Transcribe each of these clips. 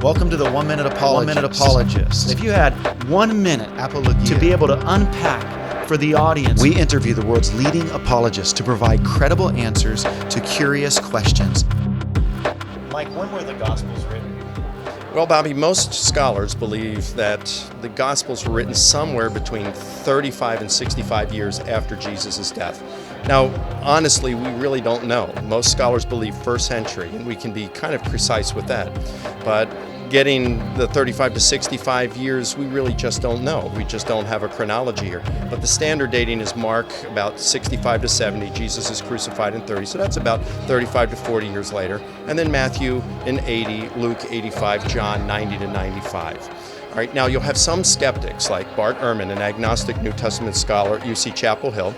Welcome to the 1 Minute Apologist. If you had 1 minute to be able to unpack for the audience, we interview the world's leading apologists to provide credible answers to curious questions. Mike, when were the Gospels written? Well, Bobby, most scholars believe that the Gospels were written somewhere between 35 and 65 years after Jesus' death. Now, honestly, we really don't know. Most scholars believe first century, and we can be kind of precise with that. But getting the 35 to 65 years, we really just don't know. We just don't have a chronology here. But the standard dating is Mark about 65 to 70, Jesus is crucified in 30, so that's about 35 to 40 years later. And then Matthew in 80, Luke 85, John 90 to 95. All right, now you'll have some skeptics like Bart Ehrman, an agnostic New Testament scholar at UC Chapel Hill,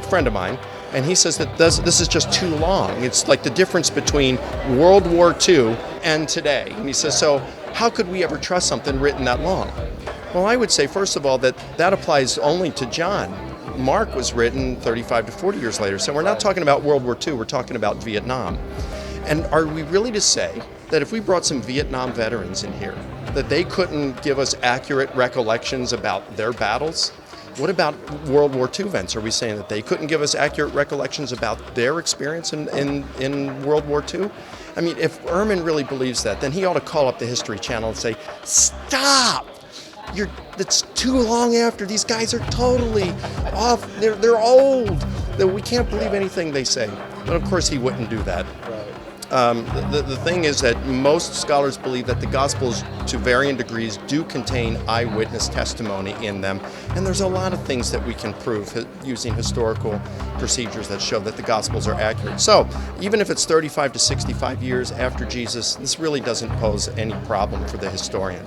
friend of mine, and he says that this is just too long. It's like the difference between World War II and today. And he says, so how could we ever trust something written that long? Well, I would say, first of all, that applies only to John. Mark was written 35 to 40 years later, so we're not talking about World War II, we're talking about Vietnam. And are we really to say that if we brought some Vietnam veterans in here, that they couldn't give us accurate recollections about their battles? What about World War II vets? Are we saying that they couldn't give us accurate recollections about their experience in World War II? I mean, if Ehrman really believes that, then he ought to call up the History Channel and say, stop! It's too long after. These guys are totally off. They're old. We can't believe anything they say. But of course he wouldn't do that. The thing is that most scholars believe that the Gospels, to varying degrees, do contain eyewitness testimony in them. And there's a lot of things that we can prove using historical procedures that show that the Gospels are accurate. So even if it's 35 to 65 years after Jesus, this really doesn't pose any problem for the historian.